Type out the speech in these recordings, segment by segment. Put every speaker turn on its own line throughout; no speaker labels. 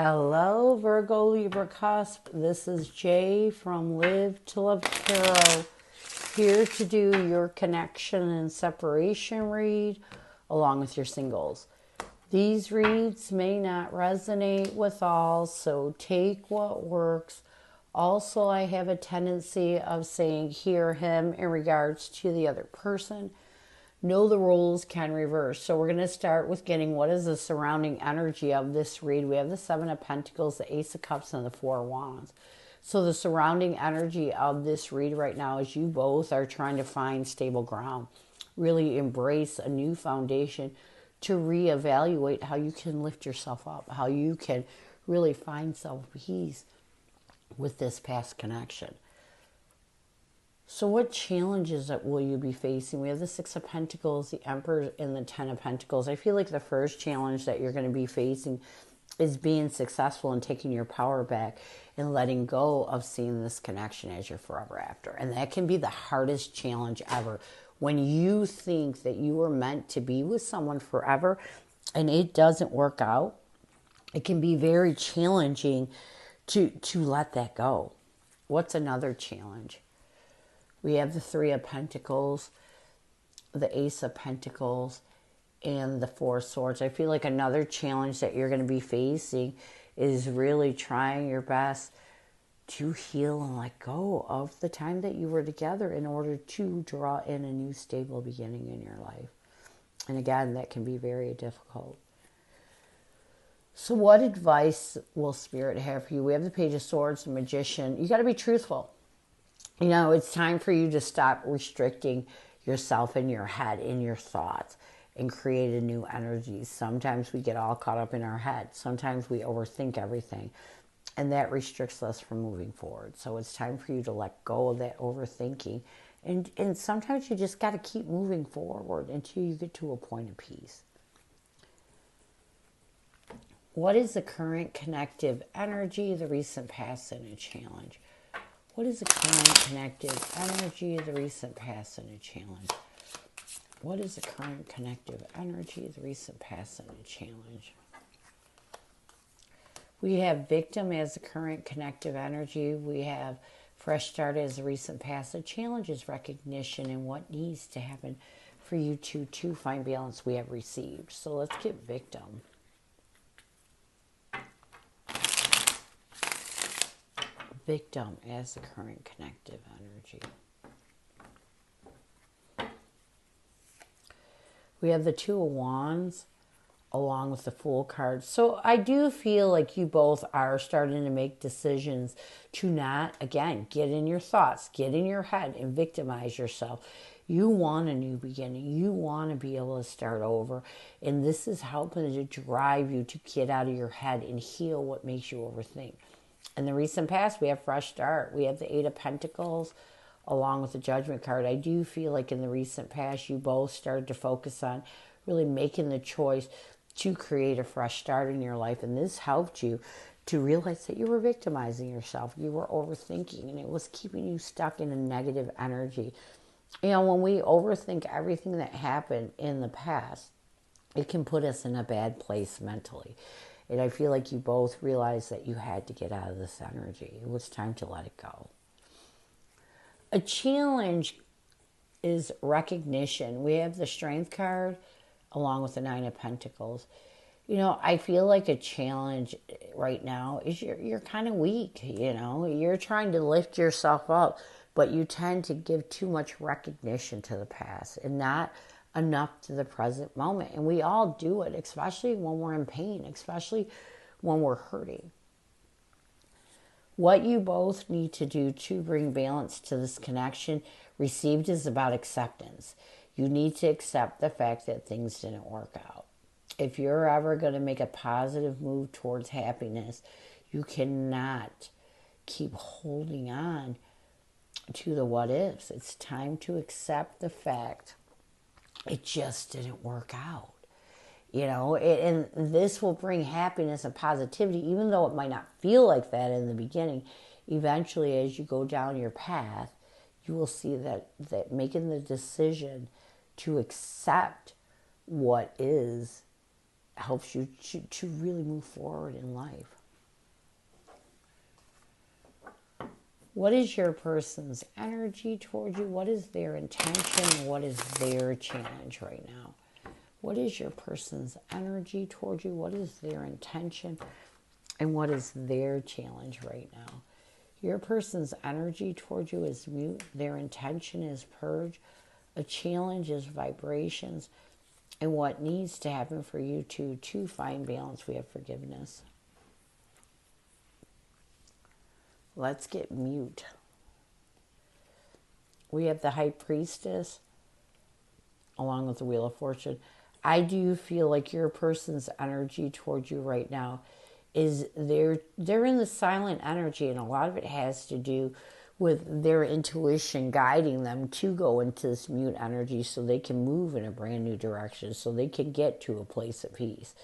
Hello, Virgo Libra Cusp. This is Jay from Live to Love Tarot, here to do your connection and separation read along with your singles. These reads may not resonate with all, so take what works. Also, I have a tendency of saying hear him in regards to the other person. Know the roles can reverse. So we're going to start with getting what is the surrounding energy of this read. We have the Seven of Pentacles, the Ace of Cups, and the Four of Wands. So the surrounding energy of this read right now is you both are trying to find stable ground. Really embrace a new foundation to reevaluate how you can lift yourself up, how you can really find self-peace with this past connection. So what challenges will you be facing? We have the Six of Pentacles, the Emperor, and the Ten of Pentacles. I feel like the first challenge that you're going to be facing is being successful in taking your power back and letting go of seeing this connection as your forever after. And that can be the hardest challenge ever. When you think that you were meant to be with someone forever and it doesn't work out, it can be very challenging to let that go. What's another challenge? We have the Three of Pentacles, the Ace of Pentacles, and the Four of Swords. I feel like another challenge that you're going to be facing is really trying your best to heal and let go of the time that you were together in order to draw in a new stable beginning in your life. And again, that can be very difficult. So what advice will Spirit have for you? We have the Page of Swords, the Magician. You got to be truthful. You know, it's time for you to stop restricting yourself in your head, in your thoughts, and create a new energy. Sometimes we get all caught up in our head. Sometimes we overthink everything, and that restricts us from moving forward. So it's time for you to let go of that overthinking. And sometimes you just got to keep moving forward until you get to a point of peace. What is the current connective energy, the recent past, and a challenge? What is the current connective energy, the recent past, and a challenge? What is the current connective energy, the recent past, and a challenge? We have victim as the current connective energy. We have fresh start as the recent past. The challenge is recognition and what needs to happen for you to find balance. We have received. So let's get victim. Victim as the current connective energy. We have the Two of Wands along with the Fool card. So I do feel like you both are starting to make decisions to not, again, get in your thoughts, get in your head and victimize yourself. You want a new beginning. You want to be able to start over. And this is helping to drive you to get out of your head and heal what makes you overthink. In the recent past, we have fresh start. We have the Eight of Pentacles along with the Judgment card. I do feel like in the recent past, you both started to focus on really making the choice to create a fresh start in your life. And this helped you to realize that you were victimizing yourself. You were overthinking, and it was keeping you stuck in a negative energy. You know, when we overthink everything that happened in the past, it can put us in a bad place mentally. And I feel like you both realized that you had to get out of this energy. It was time to let it go. A challenge is recognition. We have the Strength card along with the Nine of Pentacles. You know, I feel like a challenge right now is you're kind of weak, you know. You're trying to lift yourself up, but you tend to give too much recognition to the past and not enough to the present moment. And we all do it, especially when we're in pain, especially when we're hurting. What you both need to do to bring balance to this connection received is about acceptance. You need to accept the fact that things didn't work out. If you're ever going to make a positive move towards happiness, you cannot keep holding on to the what ifs. It's time to accept the fact it just didn't work out. You know, and this will bring happiness and positivity, even though it might not feel like that in the beginning. Eventually, as you go down your path, you will see that making the decision to accept what is helps you to really move forward in life. What is your person's energy towards you? What is their intention? What is their challenge right now? What is your person's energy towards you? What is their intention? And what is their challenge right now? Your person's energy towards you is mute. Their intention is purge. A challenge is vibrations. And what needs to happen for you to find balance, we have forgiveness. Let's get mute. We have the High Priestess along with the Wheel of Fortune. I do feel like your person's energy towards you right now is they're in the silent energy, and a lot of it has to do with their intuition guiding them to go into this mute energy so they can move in a brand new direction, so they can get to a place of peace.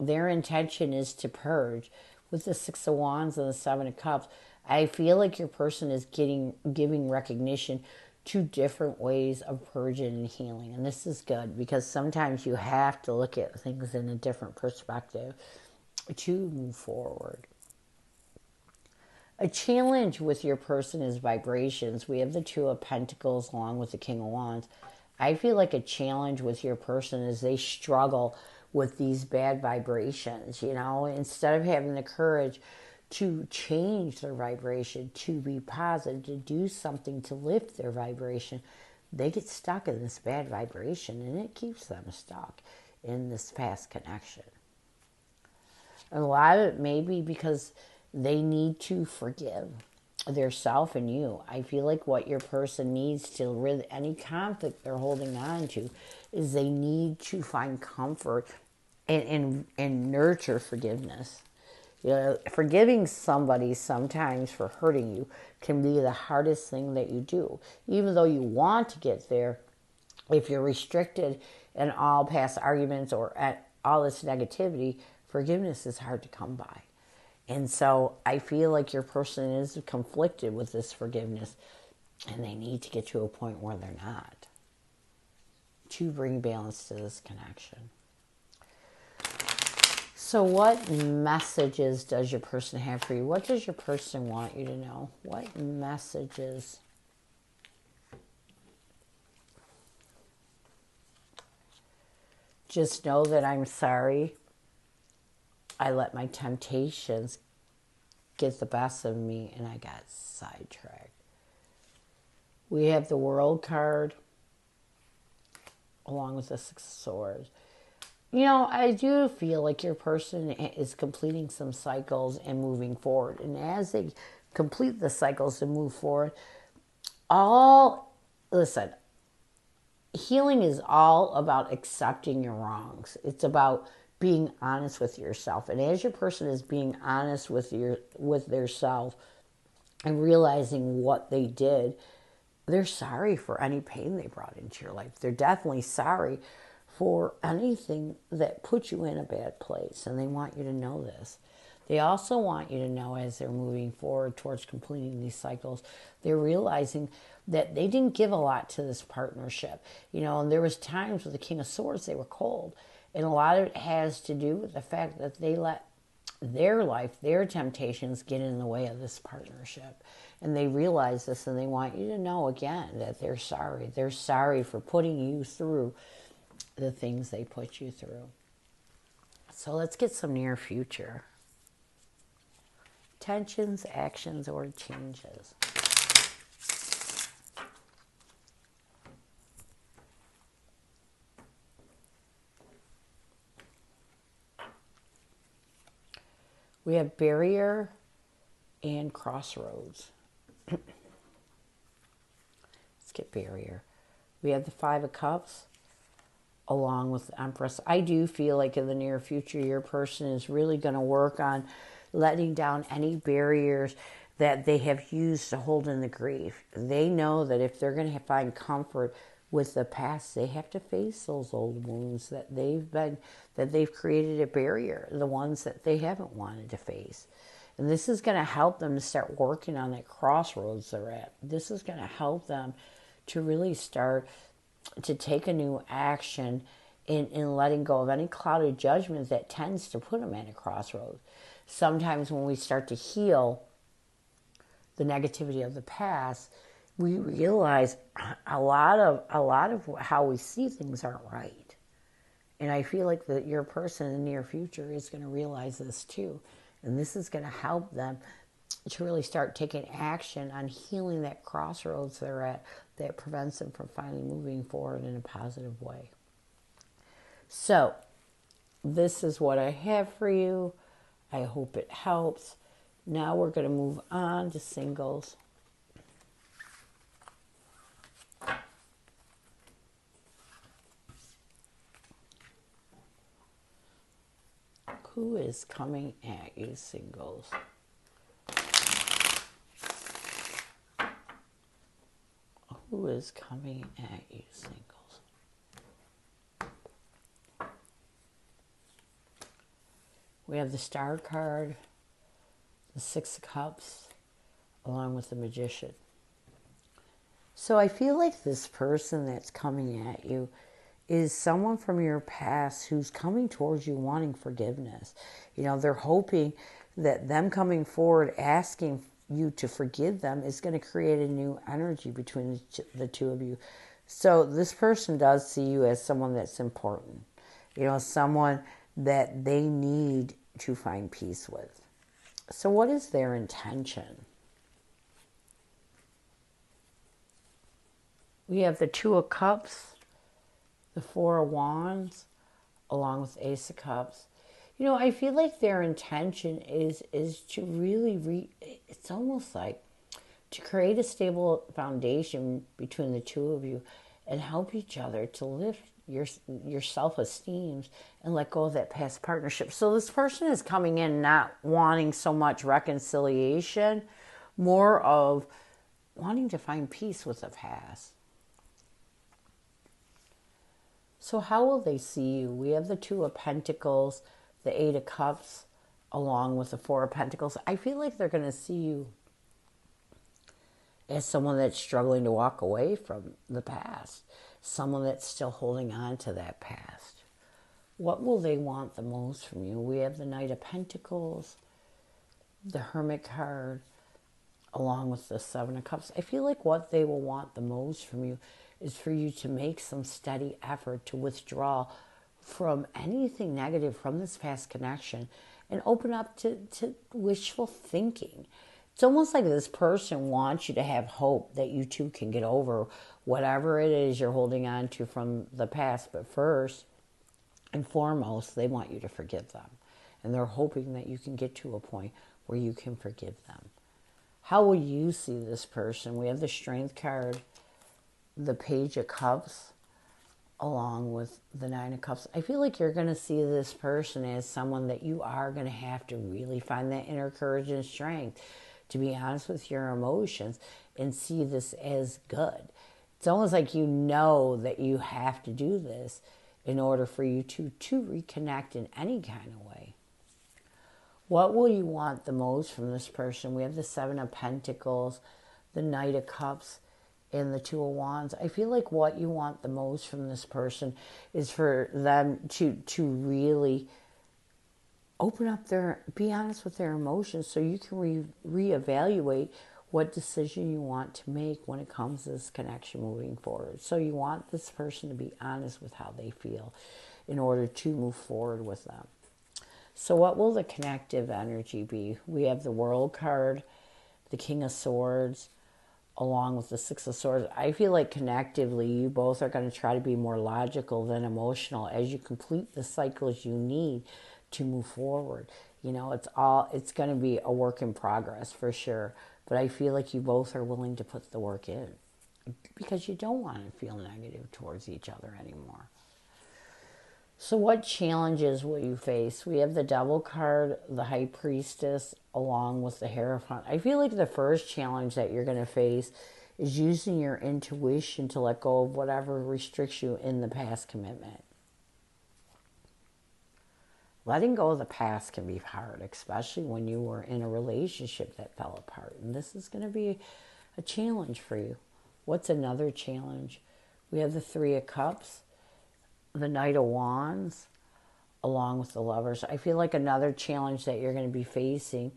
Their intention is to purge. With the Six of Wands and the Seven of Cups, I feel like your person is giving recognition to different ways of purging and healing. And this is good because sometimes you have to look at things in a different perspective to move forward. A challenge with your person is vibrations. We have the Two of Pentacles along with the King of Wands. I feel like a challenge with your person is they struggle with these bad vibrations, you know, instead of having the courage to change their vibration, to be positive, to do something to lift their vibration, they get stuck in this bad vibration and it keeps them stuck in this past connection. And a lot of it may be because they need to forgive their self and you. I feel like what your person needs to rid any conflict they're holding on to is they need to find comfort and nurture forgiveness. You know, forgiving somebody sometimes for hurting you can be the hardest thing that you do. Even though you want to get there, if you're restricted in all past arguments or at all this negativity, forgiveness is hard to come by. And so I feel like your person is conflicted with this forgiveness and they need to get to a point where they're not to bring balance to this connection. So what messages does your person have for you? What does your person want you to know? What messages? Just know that I'm sorry. I let my temptations get the best of me and I got sidetracked. We have the World card along with the Six of Swords. You know, I do feel like your person is completing some cycles and moving forward. And as they complete the cycles and move forward, listen, healing is all about accepting your wrongs. It's about being honest with yourself. And as your person is being honest with their self and realizing what they did, they're sorry for any pain they brought into your life. They're definitely sorry for anything that put you in a bad place, and they want you to know this. They also want you to know as they're moving forward towards completing these cycles, they're realizing that they didn't give a lot to this partnership. You know, and there was times with the King of Swords, they were cold. And a lot of it has to do with the fact that they let their life, their temptations get in the way of this partnership. And they realize this and they want you to know again that they're sorry. They're sorry for putting you through the things they put you through. So let's get some near future. Tensions, actions, or changes. We have barrier and crossroads. Let's get barrier. We have the Five of Cups along with the Empress. I do feel like in the near future, your person is really going to work on letting down any barriers that they have used to hold in the grief. They know that if they're going to find comfort with the past, they have to face those old wounds that they've created a barrier, the ones that they haven't wanted to face. And this is going to help them to start working on that crossroads they're at. This is going to help them to really start to take a new action in letting go of any clouded judgment that tends to put them at a crossroads. Sometimes when we start to heal the negativity of the past, we realize a lot of how we see things aren't right. And I feel like that your person in the near future is going to realize this too. And this is going to help them to really start taking action on healing that crossroads they're at that prevents them from finally moving forward in a positive way. So, this is what I have for you. I hope it helps. Now we're going to move on to singles. Who is coming at you, singles? Who is coming at you, singles? We have the Star card, the Six of Cups, along with the Magician. So I feel like this person that's coming at you is someone from your past who's coming towards you wanting forgiveness. You know, they're hoping that them coming forward asking you to forgive them is going to create a new energy between the two of you. So this person does see you as someone that's important. You know, someone that they need to find peace with. So what is their intention? We have the Two of Cups, the Four of Wands, along with Ace of Cups. You know, I feel like their intention is to really, it's almost like to create a stable foundation between the two of you and help each other to lift your self-esteem and let go of that past partnership. So this person is coming in not wanting so much reconciliation, more of wanting to find peace with the past. So how will they see you? We have the Two of Pentacles, the Eight of Cups, along with the Four of Pentacles. I feel like they're going to see you as someone that's struggling to walk away from the past, someone that's still holding on to that past. What will they want the most from you? We have the Knight of Pentacles, the Hermit card, along with the Seven of Cups. I feel like what they will want the most from you is for you to make some steady effort to withdraw from anything negative from this past connection and open up to wishful thinking. It's almost like this person wants you to have hope that you two can get over whatever it is you're holding on to from the past. But first and foremost, they want you to forgive them. And they're hoping that you can get to a point where you can forgive them. How will you see this person? We have the Strength card, the Page of Cups, along with the Nine of Cups. I feel like you're going to see this person as someone that you are going to have to really find that inner courage and strength to be honest with your emotions and see this as good. It's almost like you know that you have to do this in order for you to reconnect in any kind of way. What will you want the most from this person? We have the Seven of Pentacles, the Knight of Cups, and the Two of Wands. I feel like what you want the most from this person is for them to really open up be honest with their emotions so you can reevaluate what decision you want to make when it comes to this connection moving forward. So you want this person to be honest with how they feel in order to move forward with them. So what will the connective energy be? We have the World card, the King of Swords, along with the Six of Swords. I feel like connectively, you both are going to try to be more logical than emotional as you complete the cycles you need to move forward. You know, it's going to be a work in progress for sure. But I feel like you both are willing to put the work in because you don't want to feel negative towards each other anymore. So what challenges will you face? We have the Devil card, the High Priestess, along with the Hierophant. I feel like the first challenge that you're going to face is using your intuition to let go of whatever restricts you in the past commitment. Letting go of the past can be hard, especially when you were in a relationship that fell apart. And this is going to be a challenge for you. What's another challenge? We have the Three of Cups, the Knight of Wands, along with the Lovers. I feel like another challenge that you're going to be facing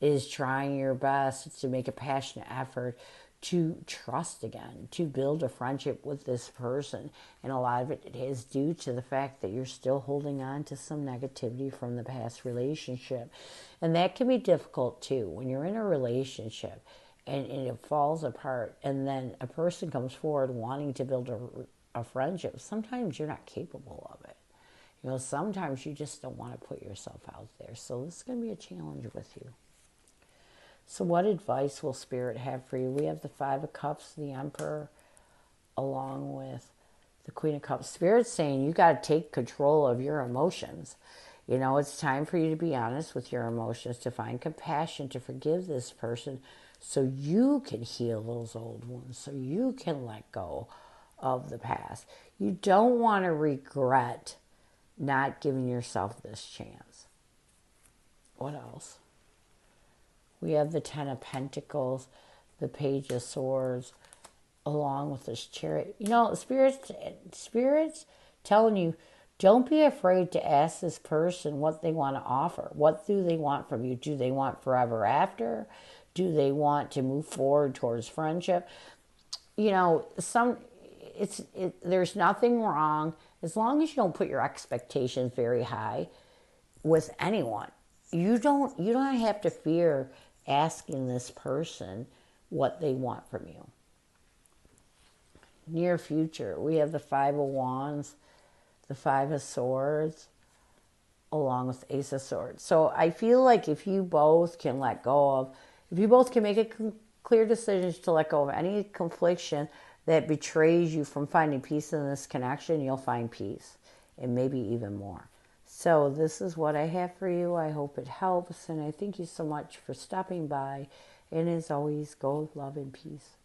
is trying your best to make a passionate effort to trust again, to build a friendship with this person. And a lot of it is due to the fact that you're still holding on to some negativity from the past relationship. And that can be difficult too when you're in a relationship and it falls apart, and then a person comes forward wanting to build a friendship. Sometimes you're not capable of it. You know, sometimes you just don't want to put yourself out there. So this is going to be a challenge with you. So what advice will Spirit have for you? We have the Five of Cups, the Emperor, along with the Queen of Cups. Spirit's saying you got to take control of your emotions. You know, it's time for you to be honest with your emotions, to find compassion, to forgive this person so you can heal those old wounds, so you can let go of the past. You don't want to regret not giving yourself this chance. What else? We have the Ten of Pentacles, the Page of Swords, along with this Chariot. You know, Spirit's telling you, don't be afraid to ask this person what they want to offer. What do they want from you? Do they want forever after? Do they want to move forward towards friendship? You know, there's nothing wrong as long as you don't put your expectations very high with anyone. You don't have to fear asking this person what they want from you. Near future, we have the Five of Wands, the Five of Swords, along with the Ace of Swords. So I feel like if you both can if you both can make a clear decision to let go of any confliction that betrays you from finding peace in this connection, you'll find peace, and maybe even more. So this is what I have for you. I hope it helps, and I thank you so much for stopping by. And as always, go love and peace.